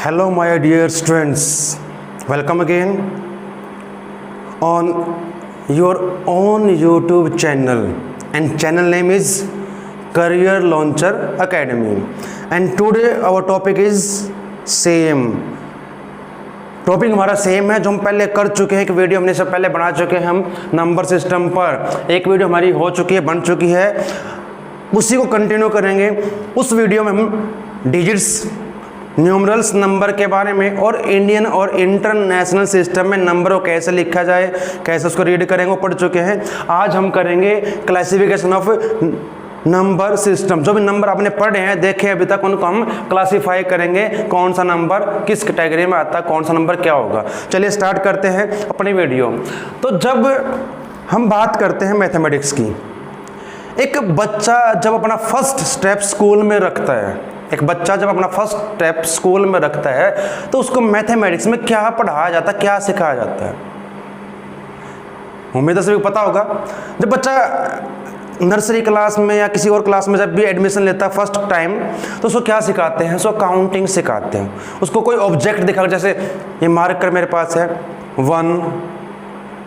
Hello my dear students, welcome again on your own YouTube channel, and channel name is Career Launcher Academy, and today our topic is same. Topic हमारा same है जो हम पहले कर चुके हैं। एक वीडियो हमने सब पहले बना चुके हैं हम नंबर सिस्टम पर, एक वीडियो हमारी हो चुकी है, बन चुकी है, उसी को कंटिन्यू करेंगे। उस वीडियो में हम डिजिट्स, न्यूमरल्स, नंबर के बारे में और इंडियन और इंटरनेशनल सिस्टम में नंबर को कैसे लिखा जाए, कैसे उसको रीड करेंगे, वो पढ़ चुके हैं। आज हम करेंगे क्लासिफिकेशन ऑफ नंबर सिस्टम। जो भी नंबर आपने पढ़े हैं, देखे अभी तक, उनको हम क्लासिफाई करेंगे, कौन सा नंबर किस कैटेगरी में आता है, कौन सा नंबर क्या होगा। चलिए स्टार्ट करते हैं अपनी वीडियो। तो जब हम बात करते हैं मैथमेटिक्स की, एक बच्चा जब अपना फर्स्ट स्टेप स्कूल में रखता है, एक बच्चा जब अपना फर्स्ट स्टेप स्कूल में रखता है तो उसको मैथमेटिक्स में क्या पढ़ाया जाता है, क्या सिखाया जाता है? उम्मीद है सभी को पता होगा। जब बच्चा नर्सरी क्लास में या किसी और क्लास में जब भी एडमिशन लेता है फर्स्ट टाइम, तो उसको क्या सिखाते हैं? उसको काउंटिंग सिखाते हैं। उसको कोई ऑब्जेक्ट दिखा, जैसे ये मार्कर मेरे पास है 1,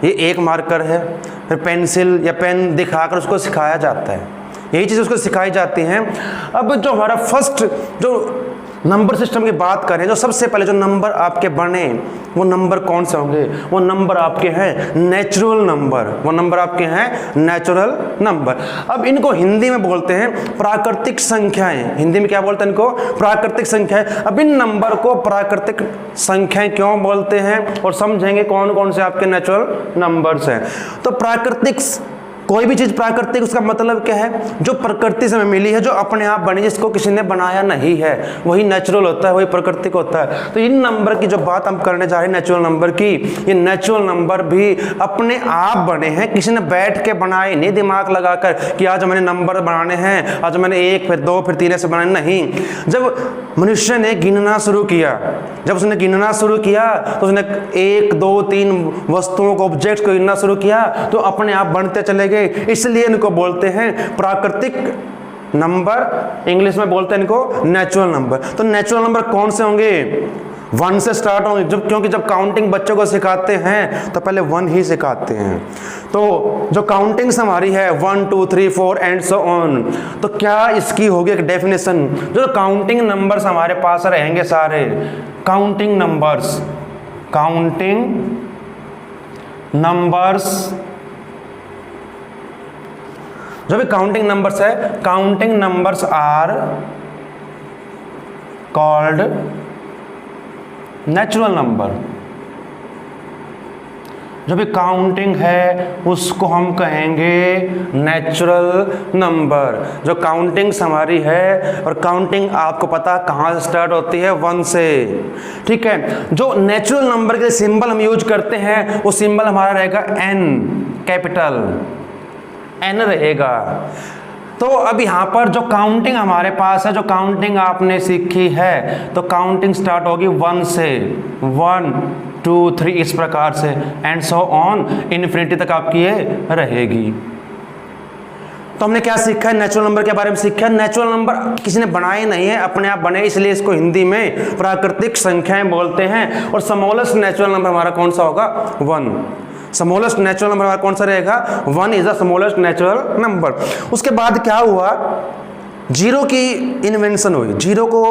ये एक मार्कर है, फिर पेंसिल या पेन दिखाकर उसको सिखाया जाता है। यही चीज़ उसको सिखाई जाती हैं। अब जो हमारा फर्स्ट जो नंबर सिस्टम की बात करें, जो सबसे पहले जो नंबर आपके बने, वो नंबर कौन से होंगे? वो नंबर आपके हैं नेचुरल नंबर। वो नंबर आपके हैं नेचुरल नंबर। अब इनको हिंदी में बोलते हैं प्राकृतिक संख्याएं। हिंदी में क्या बोलते हैं इनको? प्राकृतिक संख्याएं। अब इन नंबर को प्राकृतिक संख्याएं क्यों बोलते हैं और समझेंगे कौन कौन से आपके नेचुरल नंबर्स हैं। तो प्राकृतिक, कोई भी चीज़ प्राकृतिक, उसका मतलब क्या है? जो प्रकृति से हमें मिली है, जो अपने आप बनी, जिसको किसी ने बनाया नहीं है, वही नेचुरल होता है, वही प्राकृतिक होता है। तो इन नंबर की जो बात हम करने जा रहे हैं नेचुरल नंबर की, ये नेचुरल नंबर भी अपने आप बने हैं, किसी ने बैठ के बनाए नहीं दिमाग लगाकर कि आज मैंने नंबर बनाने हैं, आज मैंने 1 फिर 2 फिर 3 ऐसे बनाने नहीं। जब मनुष्य ने गिनना शुरू किया, जब उसने गिनना शुरू किया तो उसने 1 2 3 वस्तुओं को, ऑब्जेक्ट्स को गिनना शुरू किया, तो अपने आप बनते चले गए। इसलिए इनको बोलते हैं प्राकृतिक नंबर, इंग्लिश में बोलते हैं इनको नेचुरल नंबर। तो नेचुरल नंबर कौन से होंगे? 1 से स्टार्ट होंगे। जब क्योंकि जब काउंटिंग बच्चों को सिखाते हैं तो पहले 1 ही सिखाते हैं। तो जो काउंटिंग्स हमारी है 1 2 3 4 एंड सो ऑन, तो क्या इसकी होगी एक डेफिनेशन? जो काउंटिंग नंबर्स हमारे पास रहेंगे सारे काउंटिंग नंबर्स, काउंटिंग नंबर्स, जो भी काउंटिंग नंबर्स है, counting numbers are called natural number. जो भी काउंटिंग है उसको हम कहेंगे नेचुरल नंबर। जो काउंटिंग्स हमारी है, और काउंटिंग आपको पता कहाँ से स्टार्ट होती है? 1 से। ठीक है। जो नेचुरल नंबर के सिंबल हम यूज करते हैं, वो सिंबल हमारा रहेगा N, कैपिटल N रहेगा। तो अब यहाँ पर जो काउंटिंग हमारे पास है, जो काउंटिंग आपने सीखी है, तो काउंटिंग स्टार्ट होगी 1 से, 1 2 3 इस प्रकार से, एंड सो ऑन, इन्फिनिटी तक आपकी ये रहेगी। तो हमने क्या सीखा है? नेचुरल नंबर के बारे में सीखा। नेचुरल नंबर किसी ने बनाए नहीं है, अपने आप बने, इसलिए इसको हिंदी में प्राकृतिक संख्याएं बोलते हैं। और स्मॉलेस्ट नेचुरल नंबर हमारा कौन सा होगा? 1। स्मॉलेस्ट नेचुरल नंबर हमारा कौन सा रहेगा? 1 is the smallest natural number. उसके बाद क्या हुआ? जीरो की इन्वेंशन हुई। जीरो को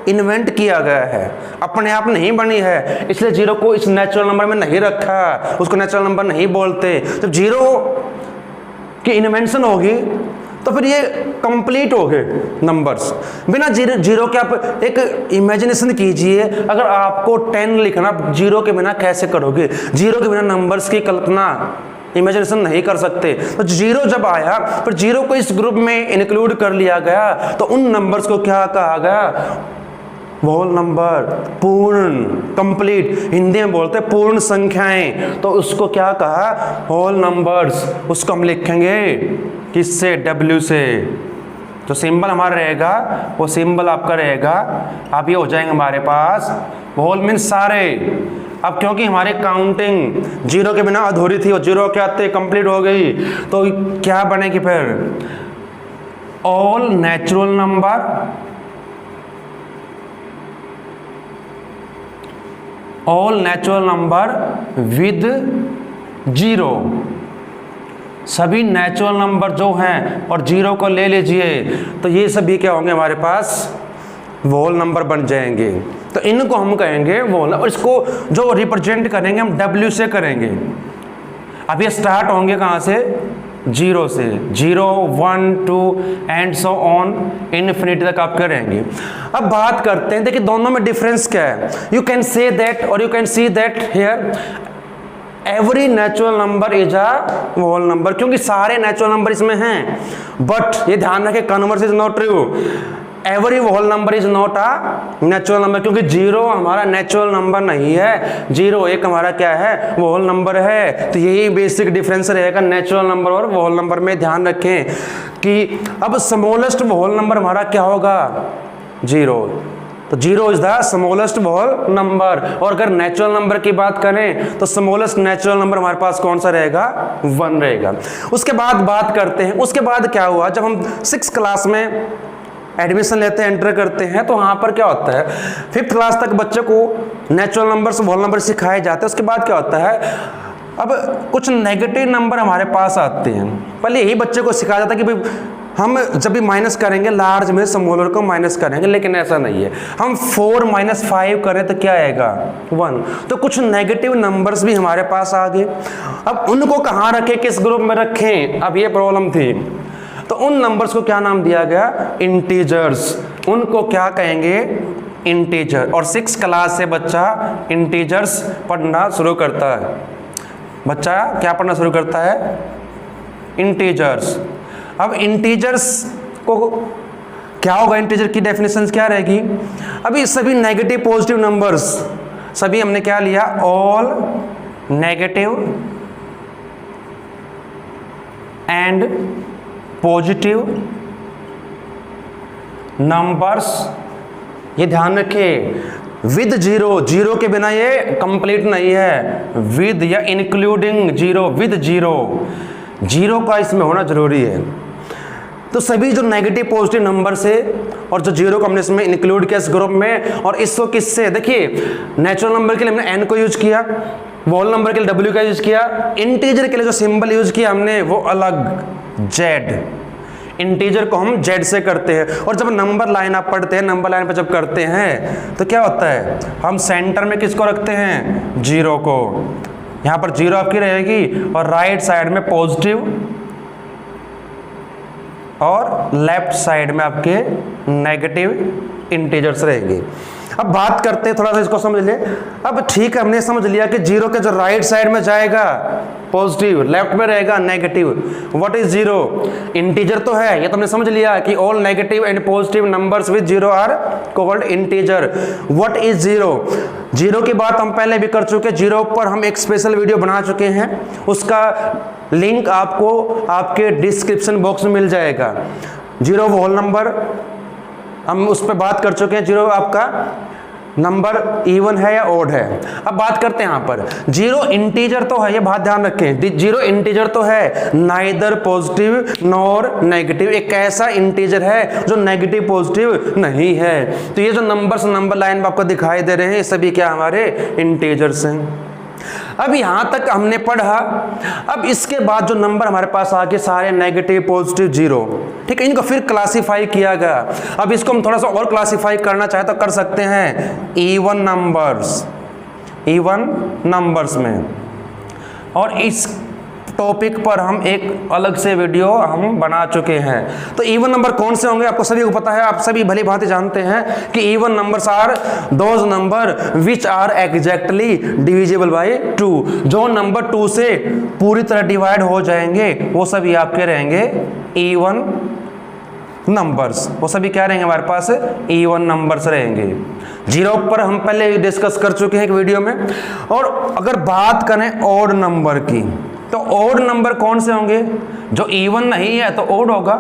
इन्वेंट किया गया है, अपने आप नहीं बनी है, इसलिए जीरो को इस नेचुरल नंबर में नहीं रखा, उसको नेचुरल नंबर नहीं बोलते। जब जीरो की इन्वेंशन होगी तो फिर ये कंप्लीट हो गए नंबर्स। बिना जीरो के आप एक इमेजिनेशन कीजिए, अगर आपको 10 लिखना, जीरो के बिना कैसे करोगे? जीरो के बिना नंबर्स की कल्पना, इमेजिनेशन नहीं कर सकते। तो जीरो जब आया, फिर जीरो को इस ग्रुप में इंक्लूड कर लिया गया, तो उन नंबर्स को क्या कहा गया? होल नंबर, पूर्ण, कंप्लीट। हिंदी में बोलते हैं पूर्ण संख्याएं, तो उसको क्या कहा? Whole numbers. उसको हम लिखेंगे किससे? W से। जो सिंबल हमारा रहेगा, वो सिंबल आपका रहेगा, आप ये हो जाएंगे हमारे पास होल मीन्स सारे। अब क्योंकि हमारी काउंटिंग जीरो के बिना अधूरी थी और जीरो के आते कंप्लीट हो गई, तो क्या बनेगी फिर? All natural number all natural number with zero, सभी नेचुरल नंबर जो हैं और जीरो को ले लीजिए तो ये सभी क्या होंगे हमारे पास होल नंबर बन जाएंगे। तो इनको हम कहेंगे होल, और इसको जो रिप्रेजेंट करेंगे हम W से करेंगे। अब ये स्टार्ट होंगे कहाँ से, जीरो से, 0 1 2 एंड सो ऑन इनफिनिटी तक आप करेंगे। अब बात करते हैं, देखिए दोनों में डिफरेंस क्या है। यू कैन से दैट और you can see that here every natural number is a whole number, क्योंकि सारे नेचुरल नंबर इसमें हैं। बट ये ध्यान रखें, converse is not true, every whole number is not a natural number, क्योंकि zero हमारा नेचुरल नंबर नहीं है, जीरो एक हमारा क्या है, होल नंबर है। तो यही बेसिक डिफरेंस रहेगा नेचुरल नंबर और होल नंबर में। ध्यान रखें कि अब स्मॉलेस्ट होल नंबर हमारा क्या होगा, जीरो, तो zero is the smallest whole number. और अगर नेचुरल नंबर की बात करें तो स्मॉलेस्ट नेचुरल नंबर हमारे पास कौन सा रहेगा, 1 रहेगा। उसके बाद बात करते हैं, उसके बाद क्या हुआ, जब हम 6th क्लास में एडमिशन लेते हैं, एंटर करते हैं, तो वहाँ पर क्या होता है 5th क्लास तक बच्चे को नेचुरल नंबर होल नंबर सिखाए जाते हैं। उसके बाद क्या होता है, अब कुछ नेगेटिव नंबर हमारे पास आते हैं। पहले यही बच्चे को सिखाया जाता है कि भाई हम जब भी माइनस करेंगे लार्ज में स्मॉलर को माइनस करेंगे, लेकिन ऐसा नहीं है। हम 4 - 5 करें तो क्या आएगा, 1। तो कुछ नेगेटिव नंबर्स भी हमारे पास आ गए। अब उनको कहाँ रखें, किस ग्रुप में रखें, अब ये प्रॉब्लम थी। तो उन नंबर्स को क्या नाम दिया गया, इंटीजर्स। उनको क्या कहेंगे, इंटीजर। और 6th क्लास से बच्चा इंटीजर्स पढ़ना शुरू करता है। बच्चा क्या पढ़ना शुरू करता है, इंटीजर्स। अब इंटीजर्स को क्या होगा, इंटीजर की डेफिनेशन क्या रहेगी। अभी सभी नेगेटिव पॉजिटिव नंबर्स, सभी हमने क्या लिया, all negative and positive numbers, ये ध्यान रखिए विद जीरो, जीरो के बिना ये कंप्लीट नहीं है, विद या including zero, with zero, zero का इसमें होना जरूरी है। तो सभी जो नेगेटिव पॉजिटिव नंबर से और जो जीरो को हमने इसमें इंक्लूड किया इस ग्रुप में। और इसको किससे, देखिए नेचुरल नंबर के लिए हमने n को यूज किया, होल नंबर के लिए w का यूज किया, इंटीजर के लिए जो सिंबल यूज किया हमने वो अलग z, इंटीजर को हम z से करते हैं। और जब नंबर लाइन आप पढ़ते हैं, नंबर लाइन पर जब करते हैं तो क्या होता है, हम सेंटर में किसको रखते हैं, जीरो को। यहाँ पर जीरो आपकी रहेगी और राइट साइड में पॉजिटिव और लेफ्ट साइड में आपके नेगेटिव इंटीजर्स रहेंगे। अब बात करते हैं, थोड़ा सा इसको समझ ले। अब ठीक है, हमने समझ लिया कि जीरो के जो राइट साइड में जाएगा पॉजिटिव, लेफ्ट में रहेगा negative. What is zero, integer तो है, ये तो हमने समझ लिया कि all negative and positive numbers with zero are called integer. What is zero, zero की बात हम पहले भी कर चुके, जीरो पर हम एक स्पेशल वीडियो बना चुके हैं, उसका लिंक आपको आपके डिस्क्रिप्शन बॉक्स में मिल जाएगा। जीरो होल नंबर हम उस पर बात कर चुके हैं, जीरो आपका नंबर इवन है या ओड है। अब बात करते हैं यहाँ पर जीरो इंटीजर तो है, ये बात ध्यान रखें, जीरो इंटीजर तो है, नाइदर पॉजिटिव नॉर नेगेटिव, एक ऐसा इंटीजर है जो नेगेटिव पॉजिटिव नहीं है। तो ये जो नंबर्स नंबर लाइन में आपको दिखाई दे रहे हैं, ये सभी क्या हमारे इंटीजर्स हैं। अब यहां तक हमने पढ़ा। अब इसके बाद जो नंबर हमारे पास आके सारे नेगेटिव पॉजिटिव जीरो, ठीक है, इनको फिर क्लासिफाई किया गया। अब इसको हम थोड़ा सा और क्लासिफाई करना चाहे तो कर सकते हैं इवन नंबर्स, इवन नंबर्स में। और इस टॉपिक पर हम एक अलग से वीडियो हम बना चुके हैं। तो इवन नंबर कौन से होंगे आपको सभी को पता है, आप सभी भली भांति जानते हैं कि even numbers are those number which are exactly divisible by 2। जो नंबर 2 से पूरी तरह डिवाइड हो जाएंगे वो सभी आपके रहेंगे इवन नंबर्स, वो सभी क्या रहेंगे हमारे पास, इवन नंबर्स रहेंगे। जीरो पर हम पहले डिस्कस कर चुके हैं एक वीडियो में। और अगर बात करें ऑड नंबर की, तो ऑड नंबर कौन से होंगे, जो इवन नहीं है तो ऑड होगा,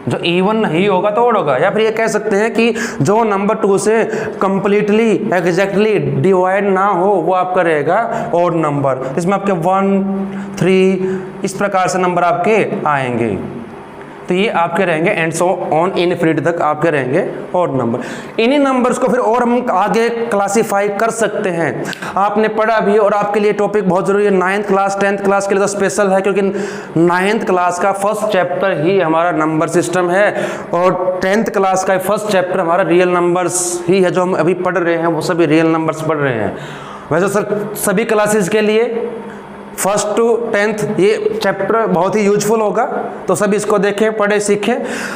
जो इवन नहीं होगा तो ऑड होगा। या फिर ये कह सकते हैं कि जो नंबर 2 से कंप्लीटली एग्जैक्टली डिवाइड ना हो वो आपका रहेगा ऑड नंबर। इसमें आपके 1 3 इस प्रकार से नंबर आपके आएंगे। तो तो ये आपके रहेंगे एंड सो ऑन इनफिनिटी तक आपके रहेंगे और नंबर। इन्हीं नंबर्स को फिर और हम आगे क्लासीफाई कर सकते हैं। आपने पढ़ा भी और आपके लिए टॉपिक बहुत जरूरी है। 9th क्लास 10th क्लास के लिए तो स्पेशल है, क्योंकि 9th क्लास का फर्स्ट चैप्टर ही हमारा नंबर सिस्टम है और 10th क्लास का फर्स्ट चैप्टर हमारा रियल नंबर्स ही है। जो हम अभी पढ़ रहे हैं वो सभी रियल नंबर्स पढ़ रहे हैं। वैसे सर सभी क्लासेस के लिए 1st to 10th ये चैप्टर बहुत ही यूजफुल होगा, तो सभी इसको देखें, पढ़े, सीखें।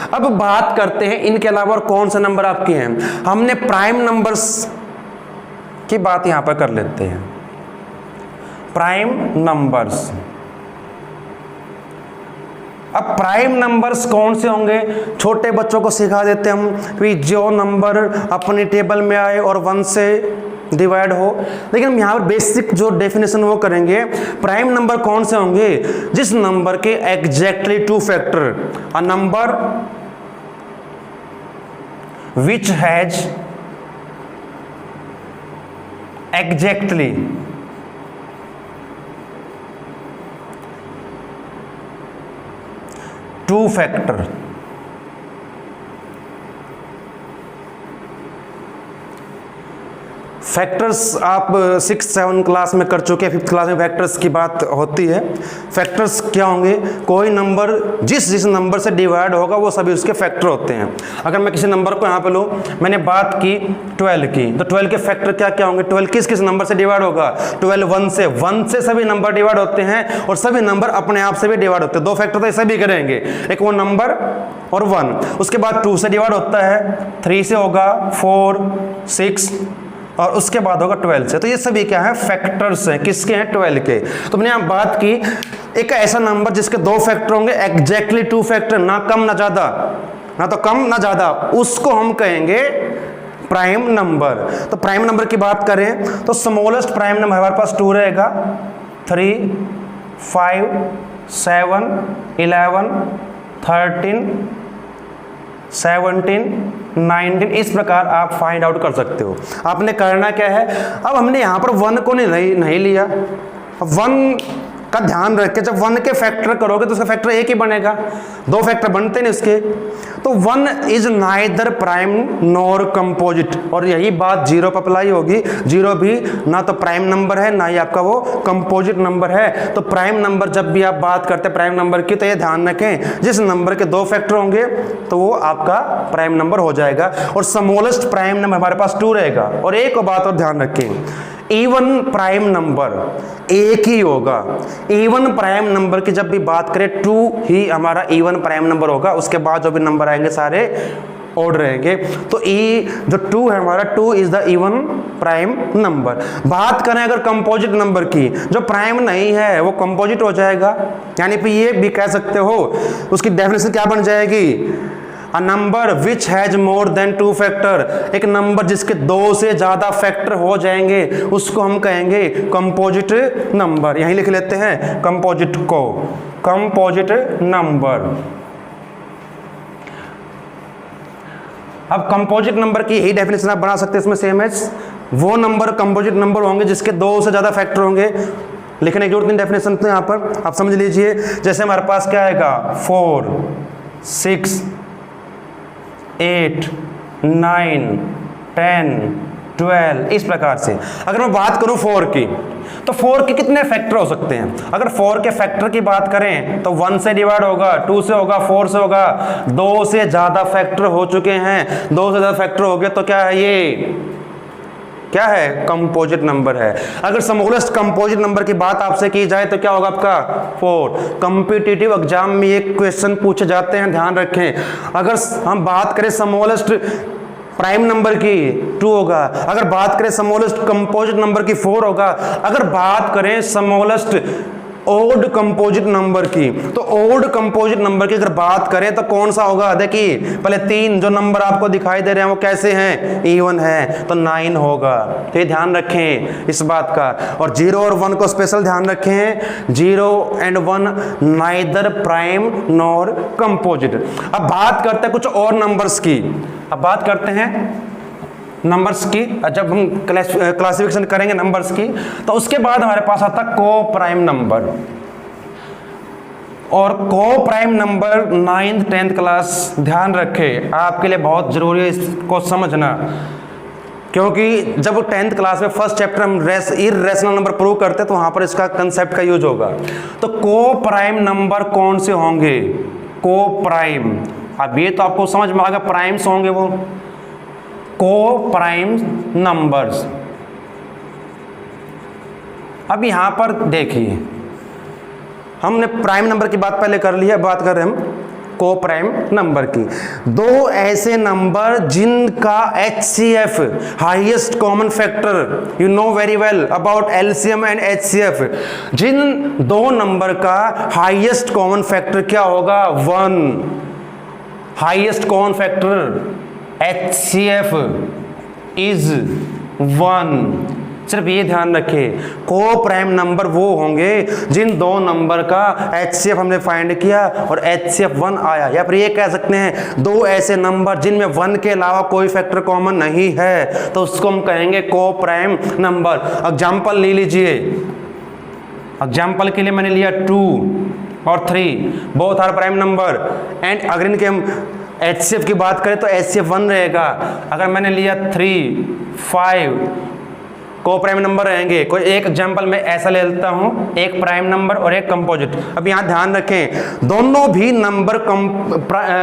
अब बात करते हैं इनके अलावा और कौन से नंबर आपके हैं। हमने प्राइम नंबर्स की बात यहां पर कर लेते हैं। प्राइम नंबर्स, अब प्राइम नंबर्स कौन से होंगे, छोटे बच्चों को सिखा देते हैं हम कि जो नंबर अपनी टेबल में आए और 1 से डिवाइड हो। लेकिन हम यहाँ पर बेसिक जो डेफिनेशन वो करेंगे। प्राइम नंबर कौन से होंगे, जिस नंबर के exactly 2 factor, a number which has exactly 2 factor. Factors आप 6-7 क्लास में कर चुके हैं, 5th क्लास में फैक्टर्स की बात होती है। फैक्टर्स क्या होंगे, कोई नंबर जिस नंबर से डिवाइड होगा वो सभी उसके फैक्टर होते हैं। अगर मैं किसी नंबर को यहाँ पे लूँ, मैंने बात की 12 की, तो 12 के फैक्टर क्या क्या होंगे। 12 किस किस नंबर से डिवाइड होगा, 12 1 से सभी नंबर डिवाइड होते हैं और सभी नंबर अपने आप से भी डिवाइड होते हैं। 2 फैक्टर तो सभी करेंगे, एक वो नंबर और 1। उसके बाद 2 से डिवाइड होता है, 3 से होगा, 4, 6 और उसके बाद होगा 12 से। तो ये सभी क्या है, फैक्टर्स हैं। किसके हैं, 12 के। तो हमने यहाँ बात की एक ऐसा नंबर जिसके 2 फैक्टर होंगे, एग्जैक्टली 2 फैक्टर, ना कम ना ज्यादा, ना तो कम ना ज्यादा, उसको हम कहेंगे प्राइम नंबर। तो प्राइम नंबर की बात करें तो स्मॉलेस्ट प्राइम नंबर हमारे पास 2 रहेगा, 3, 5, 7, 11, 13, 17, 19, इस प्रकार आप फाइंड आउट कर सकते हो। आपने करना क्या है, अब हमने यहाँ पर 1 को नहीं लिया। 1 का ध्यान रख के जब 1 के फैक्टर करोगे तो उसका फैक्टर 1 ही बनेगा, 2 फैक्टर बनते नहीं उसके। तो 1 is neither prime nor composite, और यही बात 0 पर अप्लाई होगी। 0 भी ना तो प्राइम नंबर है ना ही आपका वो कंपोजिट नंबर है। तो प्राइम नंबर जब भी आप बात करते हैं प्राइम नंबर की, तो ये ध्यान रखें जिस नंबर के 2 फैक्टर होंगे तो वो आपका प्राइम नंबर हो जाएगा। और स्मॉलेस्ट प्राइम नंबर हमारे पास 2 रहेगा। और एक बात और ध्यान रखें, इवन प्राइम नंबर एक ही होगा। इवन प्राइम नंबर की जब भी बात करें 2 ही हमारा इवन प्राइम नंबर होगा, उसके बाद जो भी नंबर आएंगे सारे ओड रहेंगे। तो जो 2 है हमारा, 2 is the even prime number. बात करें अगर कंपोजिट नंबर की, जो प्राइम नहीं है वो कंपोजिट हो जाएगा। यानी कि ये भी कह सकते हो, उसकी डेफिनेशन क्या बन जाएगी, अ number which has more than 2 factor, एक नंबर जिसके 2 से ज्यादा फैक्टर हो जाएंगे उसको हम कहेंगे कंपोजिट नंबर। यहीं लिख लेते हैं कंपोजिट को, कंपोजिट नंबर। अब कंपोजिट नंबर की यही डेफिनेशन आप बना सकते हैं इसमें सेम एज, वो नंबर कंपोजिट नंबर होंगे जिसके 2 से ज्यादा फैक्टर होंगे। लिखने की जरूरत नहीं डेफिनेशन तो यहाँ पर आप समझ लीजिए। जैसे हमारे पास क्या आएगा, 4, 6, 8, 9, 10, 12, इस प्रकार से। अगर मैं बात करूं 4 की, तो 4 के कितने फैक्टर हो सकते हैं। अगर 4 के फैक्टर की बात करें तो 1 से डिवाइड होगा, 2 से होगा, 4 से होगा। 2 से ज्यादा फैक्टर हो चुके हैं, 2 से ज्यादा फैक्टर हो गए तो क्या है, ये क्या है, कंपोजिट नंबर है। अगर स्मॉलेस्ट कंपोजिट नंबर की बात आपसे की जाए तो क्या होगा आपका, 4। कॉम्पिटिटिव एग्जाम में ये क्वेश्चन पूछे जाते हैं, ध्यान रखें। अगर हम बात करें स्मॉलेस्ट प्राइम नंबर की, 2 होगा। अगर बात करें स्मॉलेस्ट कंपोजिट नंबर की, 4 होगा। अगर बात करें स्मॉलेस्ट ओड कंपोजिट नंबर की, तो ओड कंपोजिट नंबर की अगर बात करें तो कौन सा होगा, देखिए पहले 3 जो नंबर आपको दिखाई दे रहे हैं वो कैसे हैं, इवन है, तो 9 होगा। तो ये ध्यान रखें इस बात का। और 0 और 1 को स्पेशल ध्यान रखें, 0 and 1 neither prime nor composite. अब बात करते हैं कुछ और नंबर्स की। अब बात करते हैं नंबर्स की। जब हम क्लासिफिकेशन करेंगे नंबर्स की, तो उसके बाद हमारे पास आता है को प्राइम नंबर। और को prime number 9th 10th class ध्यान रखें, आपके लिए बहुत ज़रूरी है इसको समझना, क्योंकि जब 10th क्लास में फर्स्ट चैप्टर हम इर्रेशनल नंबर प्रूव करते हैं तो वहाँ पर इसका कंसेप्ट का यूज होगा। तो को प्राइम नंबर कौन से होंगे? को प्राइम, अब ये तो आपको समझ में आ गया, प्राइम्स होंगे वो को प्राइम नंबर्स। अब यहाँ पर देखिए, हमने प्राइम नंबर की बात पहले कर ली है, बात कर रहे हैं हम को प्राइम नंबर की। दो ऐसे नंबर जिनका HCF highest common factor, you know very well about LCM and HCF, जिन दो नंबर का हाईएस्ट कॉमन फैक्टर क्या होगा? 1। Highest common factor HCF is 1। सिर्फ ये ध्यान रखें, को प्राइम नंबर वो होंगे जिन दो नंबर का HCF हमने फाइंड किया और HCF 1 आया, या फिर ये कह सकते हैं दो ऐसे नंबर जिनमें 1 के अलावा कोई फैक्टर कॉमन नहीं है, तो उसको हम कहेंगे को प्राइम नंबर। एग्जाम्पल ले लीजिए, एग्जाम्पल के लिए मैंने लिया 2 और 3, both are prime number, and अगर इनके हम HCF की बात करें तो HCF 1 रहेगा। अगर मैंने लिया 3, 5, को प्राइम नंबर रहेंगे। कोई एक एग्जांपल में ऐसा ले लेता हूं, एक प्राइम नंबर और एक कंपोजिट। अब यहां ध्यान रखें, दोनों भी नंबर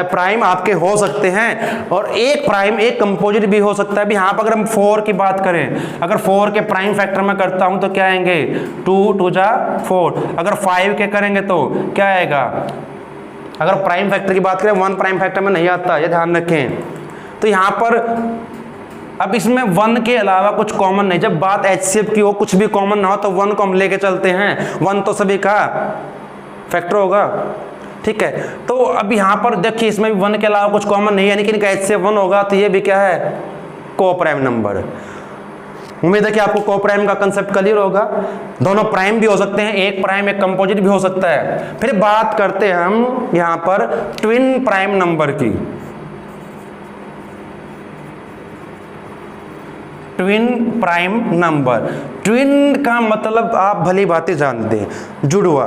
प्राइम आपके हो सकते हैं और एक प्राइम एक कंपोजिट भी हो सकता है। अभी यहां पर अगर हम 4 की बात करें, अगर 4 के प्राइम फैक्टर में करता हूं तो क्या आएंगे? 2 2 जा 4। अगर 5 के करेंगे तो क्या आएगा? अगर प्राइम फैक्टर की बात करें 1 प्राइम फैक्टर में नहीं आता, ये ध्यान रखें। तो यहां पर अब इसमें 1 के अलावा कुछ कॉमन नहीं। जब बात HCF की हो, कुछ भी कॉमन ना हो तो 1 को हम लेके चलते हैं, 1 तो सभी का फैक्टर होगा, ठीक है। तो अब यहाँ पर देखिए, इसमें भी 1 के अलावा कुछ कॉमन नहीं है, यानी कि इनका HCF 1 होगा, तो ये भी क्या है? को प्राइम नंबर। उम्मीद है कि आपको को प्राइम का कंसेप्ट क्लियर होगा। दोनों प्राइम भी हो सकते हैं, एक प्राइम एक कंपोजिट भी हो सकता है। फिर बात करते हैं हम यहाँ पर ट्विन प्राइम नंबर की। ट्विन प्राइम नंबर, ट्विन का मतलब आप भली भांति जानते हैं, जुड़वा।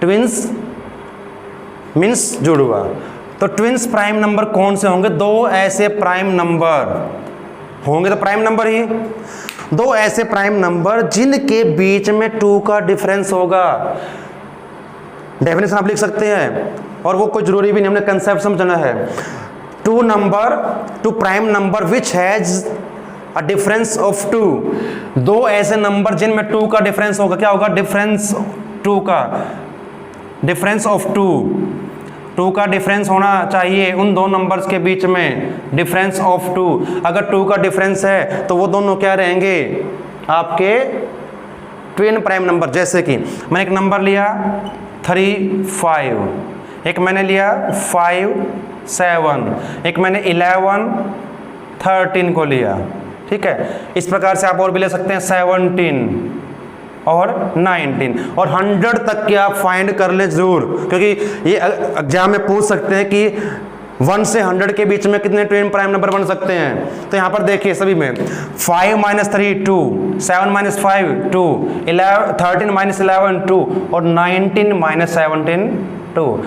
ट्विंस मीन्स जुड़वा। तो ट्विंस प्राइम नंबर कौन से होंगे? दो ऐसे प्राइम नंबर होंगे, तो प्राइम नंबर ही दो ऐसे प्राइम नंबर जिनके बीच में 2 का डिफरेंस होगा। डेफिनेशन आप लिख सकते हैं, और वो कोई जरूरी भी नहीं, हमने कंसेप्ट समझना है। Two prime number which has a difference of 2, दो ऐसे नंबर जिनमें 2 का डिफरेंस होगा। क्या होगा? डिफरेंस 2 का, डिफरेंस ऑफ 2 का डिफरेंस होना चाहिए उन दो नंबर्स के बीच में, डिफरेंस ऑफ 2। अगर 2 का डिफरेंस है तो वो दोनों क्या रहेंगे? आपके ट्विन प्राइम नंबर। जैसे कि मैंने एक नंबर लिया 3 5, एक मैंने लिया 5 7, एक मैंने 11 13 को लिया, ठीक है। इस प्रकार से आप और भी ले सकते हैं 17 और 19 और 100 तक के आप फाइंड कर लें जरूर, क्योंकि ये एग्जाम में पूछ सकते हैं कि 1 से 100 के बीच में कितने ट्विन प्राइम नंबर बन सकते हैं। तो यहाँ पर देखिए सभी में 5 - 3 2, 7 - 5 2, 13 - 11 2 और 19 - 17 2।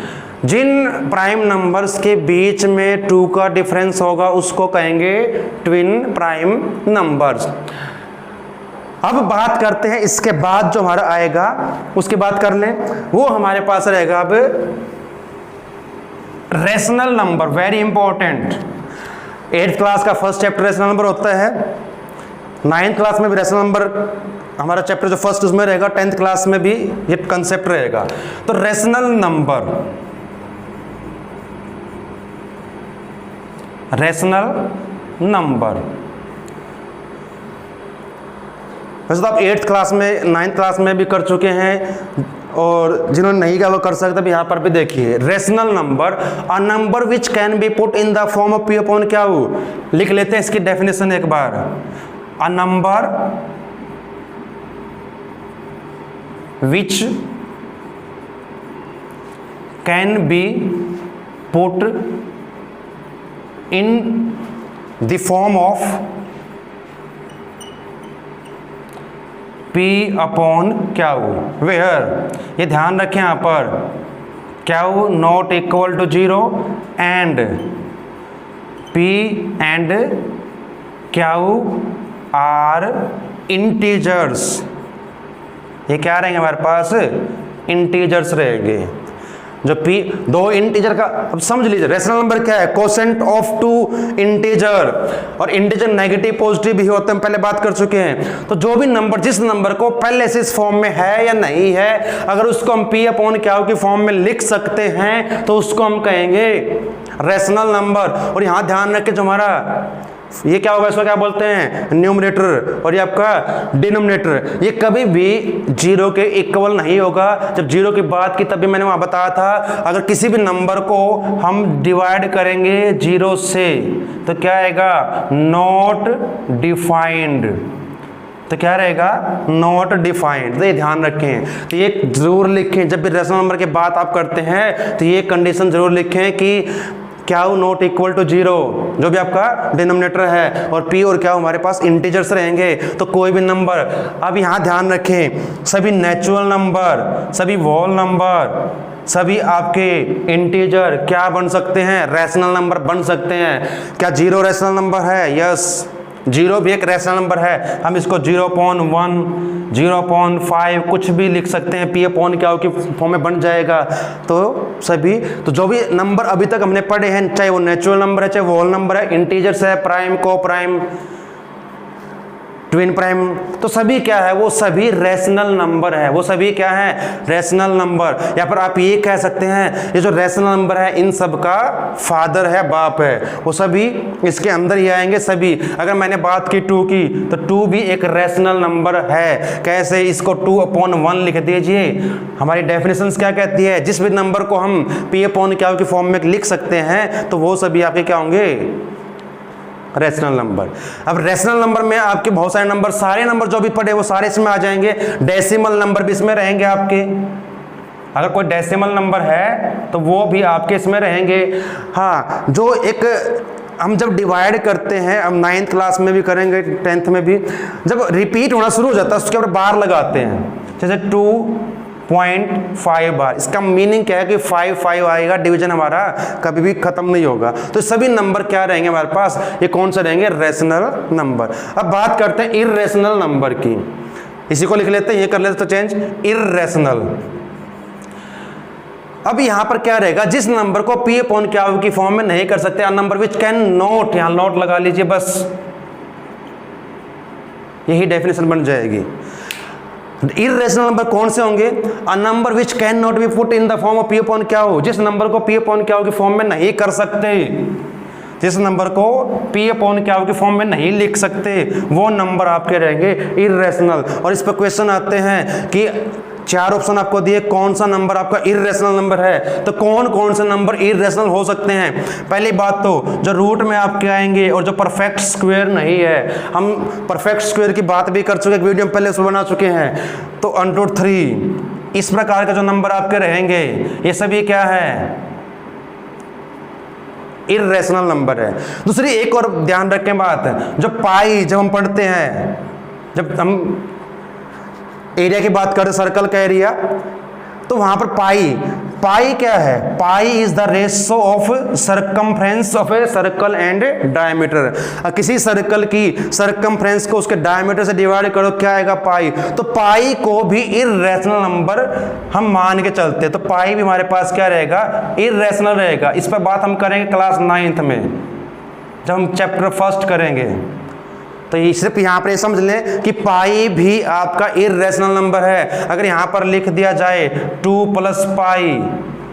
जिन प्राइम नंबर्स के बीच में 2 का डिफरेंस होगा उसको कहेंगे ट्विन प्राइम नंबर्स। अब बात करते हैं इसके बाद जो हमारा आएगा, उसकी बात कर लें। वो हमारे पास रहेगा अब rational number, very important. 8th class का फर्स्ट चैप्टर रेशनल नंबर होता है, 9th क्लास में भी रेशनल नंबर हमारा चैप्टर जो फर्स्ट उसमें रहेगा, 10th क्लास में भी ये कंसेप्ट रहेगा। तो रेशनल नंबर, रेशनल नंबर वैसे तो आप 8th क्लास में 9th क्लास में भी कर चुके हैं, और जिन्होंने नहीं किया वो कर सकते। अब यहाँ पर भी देखिए, rational number, a number which can be put in the form of P upon Q हो, लिख लेते हैं इसकी डेफिनेशन एक बार। A number which can be put in the form of P upon Q, where, ये ध्यान रखें यहाँ पर Q not equal to 0 and P and Q are integers. ये क्या रहेंगे हमारे पास, इंटीजर्स रहेंगे। जो P दो इंटीजर का, अब समझ लीजिए रेशनल नंबर क्या है, कोसेंट ऑफ टू इंटीजर, और इंटीजर नेगेटिव पॉजिटिव भी होते हैं, पहले बात कर चुके हैं। तो जो भी नंबर, जिस नंबर को पहले से इस फॉर्म में है या नहीं है, अगर उसको हम P अपॉन क्याऊ की फॉर्म में लिख सकते हैं तो उसको हम कहेंगे रेशनल नंबर। और यहां ध्यान रखें जो हमारा ये क्या होगा, इसको क्या बोलते हैं, न्यूमरेटर, और ये आपका डिनोमिनेटर, ये कभी भी 0 के इक्वल नहीं होगा। जब 0 की बात की तभी मैंने वहां बताया था, अगर किसी भी नंबर को हम डिवाइड करेंगे 0 से तो क्या आएगा, नॉट डिफाइंड। तो क्या रहेगा, नॉट डिफाइंड। तो ये ध्यान रखें, तो ये जरूर लिखें जब भी रेशनल नंबर की बात आप करते हैं, तो ये कंडीशन जरूर लिखें कि क्याऊ नॉट इक्वल टू 0, जो भी आपका डिनोमिनेटर है, और P और क्याऊ हमारे पास इंटीजर्स रहेंगे। तो कोई भी नंबर, अब यहाँ ध्यान रखें, सभी नेचुरल नंबर, सभी होल नंबर, सभी आपके इंटीजर क्या बन सकते हैं, रैशनल नंबर बन सकते हैं। क्या 0 रैशनल नंबर है? यस, 0 भी एक रैशनल नंबर है। हम इसको 0.1, 0.5 कुछ भी लिख सकते हैं, P अपॉन क्याऊ की फॉर्म में बन जाएगा। तो सभी, तो जो भी नंबर अभी तक हमने पढ़े हैं, चाहे वो नेचुरल नंबर है, चाहे वो होल नंबर है, इंटीजर्स है, प्राइम, को प्राइम, ट्विन प्राइम, तो सभी क्या है, वो सभी रैशनल नंबर है। वो सभी क्या है, रैशनल नंबर। या फिर आप ये कह सकते हैं, ये जो रैशनल नंबर है इन सब का फादर है, बाप है, वो सभी इसके अंदर ही आएंगे सभी। अगर मैंने बात की 2 की, तो 2 भी एक रैशनल नंबर है। कैसे, इसको 2/1 लिख दीजिए। हमारी डेफिनेशंस क्या कहती है, जिस भी नंबर को हम P अपॉन क्याऊ की फॉर्म में लिख सकते हैं तो वो सभी आपके क्या होंगे, रैशनल नंबर। अब रैशनल नंबर में आपके बहुत सारे नंबर, सारे नंबर जो भी पढ़े वो सारे इसमें आ जाएंगे। डेसिमल नंबर भी इसमें रहेंगे आपके, अगर कोई डेसिमल नंबर है तो वो भी आपके इसमें रहेंगे। हाँ, जो एक हम जब डिवाइड करते हैं, हम 9th क्लास में भी करेंगे, 10th में भी, जब रिपीट होना शुरू हो जाता है उसके ऊपर बार लगाते हैं, जैसे 2.5 बार। इसका मीनिंग क्या है कि 5 आएगा, डिवीजन हमारा कभी भी खत्म नहीं होगा। तो सभी नंबर क्या रहेंगे हमारे पास, ये कौन से रहेंगे, रैशनल नंबर। अब बात करते हैं इर्रेशनल नंबर की, इसी को लिख लेते हैं, ये कर लेते तो चेंज, इर्रेशनल। अब यहां पर क्या रहेगा, जिस नंबर को P अपॉन क्याऊ की फॉर्म में नहीं कर सकते, अ नंबर विच कैन नॉट, यहां नॉट लगा लीजिए बस, यही डेफिनेशन बन जाएगी। इर्रेशनल नंबर कौन से होंगे, a number which can not be put in the form of P upon Q, जिस नंबर को P अपॉन क्याऊ की फॉर्म में नहीं कर सकते, जिस नंबर को P अपॉन क्याऊ की फॉर्म में नहीं लिख सकते, वो नंबर आपके रहेंगे इर्रेशनल। और इस पर क्वेश्चन आते हैं कि 4 ऑप्शन आपको दिए, कौन सा नंबर आपका इर्रेशनल नंबर है, तो कौन कौन से नंबर इर्रेशनल हो सकते हैं। पहली बात तो जो रूट में आपके आएंगे और जो परफेक्ट स्क्वायर नहीं है। हम परफेक्ट स्क्वायर की बात भी कर चुके, एक वीडियो में पहले उसमें बना चुके हैं। तो 1/3 इस प्रकार के जो नंबर आपके रहेंगे, ये सभी क्या है, इर्रेशनल नंबर है। दूसरी एक और ध्यान रखें बात, जो पाई जब हम पढ़ते हैं, जब हम एरिया की बात करें, सर्कल का एरिया, तो वहां पर पाई क्या है, pi is the ratio of circumference of a circle and diameter. किसी सर्कल की सरकमफ्रेंस को उसके डायमीटर से डिवाइड करो, क्या आएगा, पाई। तो पाई को भी इर्रेशनल नंबर हम मान के चलते हैं, तो पाई भी हमारे पास क्या रहेगा, इर्रेशनल रहेगा। इस पर बात हम करेंगे क्लास 9th में, जब हम चैप्टर 1 करेंगे। तो ये सिर्फ यहाँ पर समझ लें कि पाई भी आपका इर्रेशनल नंबर है। अगर यहाँ पर लिख दिया जाए 2 + पाई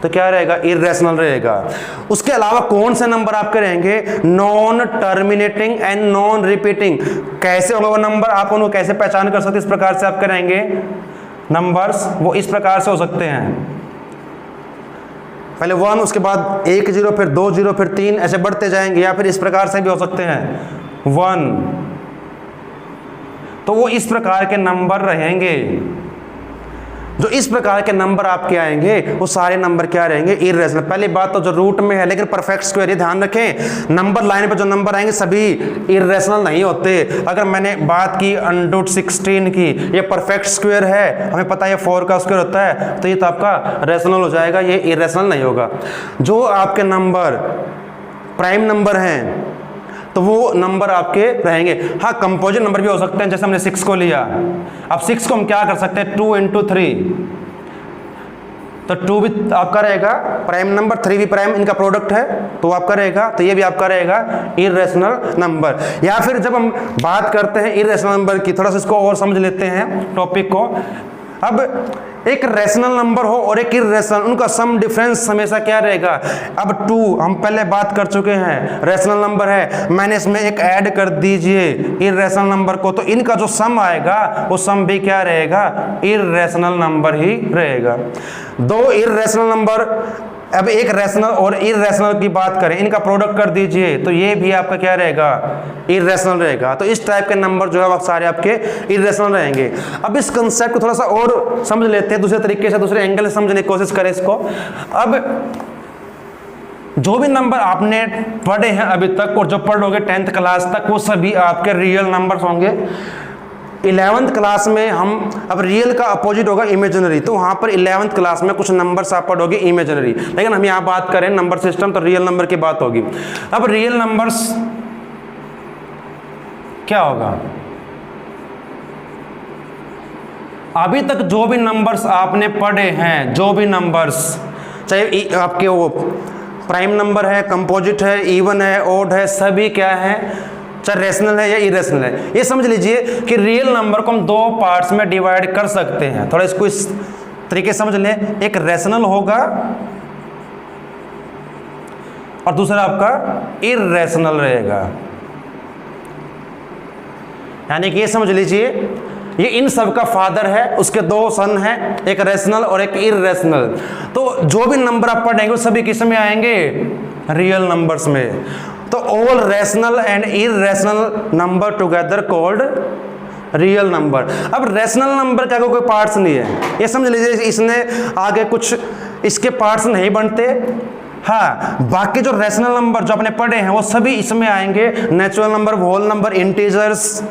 तो क्या रहेगा, इर्रेशनल रहेगा। उसके अलावा कौन से नंबर आपके रहेंगे, non terminating and non repeating. कैसे होगा वो नंबर, आप उनको कैसे पहचान कर सकते, इस प्रकार से आपके रहेंगे नंबर्स, वो इस प्रकार से हो सकते हैं, पहले 1, उसके बाद 1 0, फिर 2 0, फिर 3, ऐसे बढ़ते जाएंगे। या फिर इस प्रकार से भी हो सकते हैं 1, तो वो इस प्रकार के नंबर रहेंगे। जो इस प्रकार के नंबर आपके आएंगे वो सारे नंबर क्या रहेंगे, इर्रेशनल। पहली बात तो जो रूट में है, लेकिन परफेक्ट स्क्वायर, ये ध्यान रखें, नंबर लाइन पे जो नंबर आएंगे सभी इर्रेशनल नहीं होते। अगर मैंने बात की √16 की, ये परफेक्ट स्क्वायर है, हमें पता है 4 का स्क्वायर होता है, तो ये तो आपका रेशनल हो जाएगा, ये इर्रेशनल नहीं होगा। जो आपके नंबर प्राइम नंबर हैं तो वो नंबर आपके रहेंगे। हाँ, कंपोजिट नंबर भी हो सकते हैं, जैसे हमने 6 को लिया। अब 6 को हम क्या कर सकते हैं, 2 × 3, तो 2 भी आपका रहेगा प्राइम नंबर, 3 भी प्राइम, इनका प्रोडक्ट है तो आपका रहेगा, तो ये भी आपका रहेगा इर्रेशनल नंबर। या फिर जब हम बात करते हैं इर्रेशनल नंबर की, थोड़ा सा इसको और समझ लेते हैं टॉपिक को। अब एक रेशनल नंबर हो और एक इर्रेशनल, उनका सम डिफरेंस हमेशा क्या रहेगा। अब 2 हम पहले बात कर चुके हैं, रेशनल नंबर है, मैंने इसमें एक ऐड कर दीजिए इर्रेशनल नंबर को, तो इनका जो सम आएगा वो सम भी क्या रहेगा, इर्रेशनल नंबर ही रहेगा। दो इर्रेशनल नंबर, अब एक रेशनल और इर्रेशनल की बात करें, इनका प्रोडक्ट कर दीजिए तो ये भी आपका क्या रहेगा, इर्रेशनल रहेगा। तो इस टाइप के नंबर जो है वो सारे आपके इर्रेशनल रहेंगे। अब इस कंसेप्ट को थोड़ा सा और समझ लेते हैं, दूसरे तरीके से, दूसरे एंगल से समझने की कोशिश करें इसको। अब जो भी नंबर आपने पढ़े हैं अभी तक और जो पढ़ोगे 10th क्लास तक, वो सभी आपके रियल नंबर्स होंगे। 11th क्लास में हम, अब रियल का अपोजिट होगा इमेजिनरी, तो वहाँ पर 11th क्लास में कुछ नंबर्स आप पढ़ोगे इमेजिनरी, लेकिन हम यहाँ बात करें नंबर सिस्टम, तो रियल नंबर की बात होगी। अब रियल नंबर्स क्या होगा, अभी तक जो भी नंबर्स आपने पढ़े हैं, जो भी नंबर्स, चाहे आपके वो प्राइम नंबर है, कंपोजिट है, इवन है, ओड है, सभी क्या है, चाहे रेशनल है या इरेशनल है। ये समझ लीजिए कि रियल नंबर को हम 2 पार्ट्स में डिवाइड कर सकते हैं। थोड़ा इसको इस तरीके से समझ लें, एक रेशनल होगा और दूसरा आपका इरेशनल रहेगा। यानी कि ये समझ लीजिए ये इन सब का फादर है, उसके 2 सन हैं, एक रेशनल और एक इरेशनल। तो जो भी नंबर आप पढ़ेंगे वो सभी किस में आएंगे, रियल नंबर्स में। तो all rational and irrational number together called real number. अब रेशनल नंबर का कोई पार्ट्स नहीं है, ये समझ लीजिए, इसने आगे कुछ इसके पार्ट्स नहीं बनते। हाँ, बाकी जो रेशनल नंबर जो आपने पढ़े हैं वो सभी इसमें आएंगे। Natural number, whole number, integers,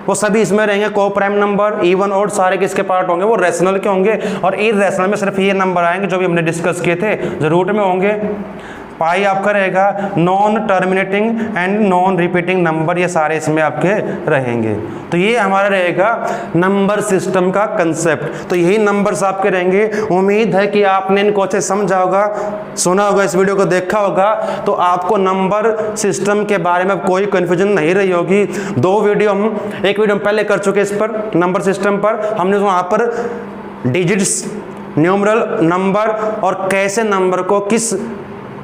वो सभी इसमें रहेंगे। को प्राइम नंबर, इवन ऑड, सारे किसके पार्ट होंगे, वो रेशनल के होंगे। और इरेशनल में सिर्फ ये नंबर आएंगे जो भी हमने डिस्कस किए थे, जो रूट में होंगे। पाई आपका रहेगा non terminating and non repeating number, ये सारे इसमें आपके रहेंगे। तो ये हमारा रहेगा नंबर सिस्टम का कंसेप्ट। तो यही नंबर्स आपके रहेंगे। उम्मीद है कि आपने इनको अच्छे समझा होगा, सुना होगा, इस वीडियो को देखा होगा, तो आपको नंबर सिस्टम के बारे में कोई कन्फ्यूजन नहीं रही होगी। 2 वीडियो हम, एक वीडियो हम पहले कर चुके इस पर, नंबर सिस्टम पर। हमने वहाँ पर डिजिट्स, न्यूमरल, नंबर और कैसे नंबर को किस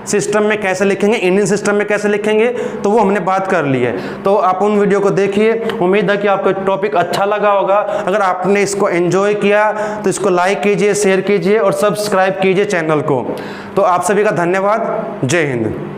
सिस्टम में कैसे लिखेंगे, इंडियन सिस्टम में कैसे लिखेंगे, तो वो हमने बात कर ली है। तो आप उन वीडियो को देखिए। उम्मीद है कि आपको टॉपिक अच्छा लगा होगा। अगर आपने इसको एंजॉय किया तो इसको लाइक कीजिए, शेयर कीजिए और सब्सक्राइब कीजिए चैनल को। तो आप सभी का धन्यवाद। जय हिंद।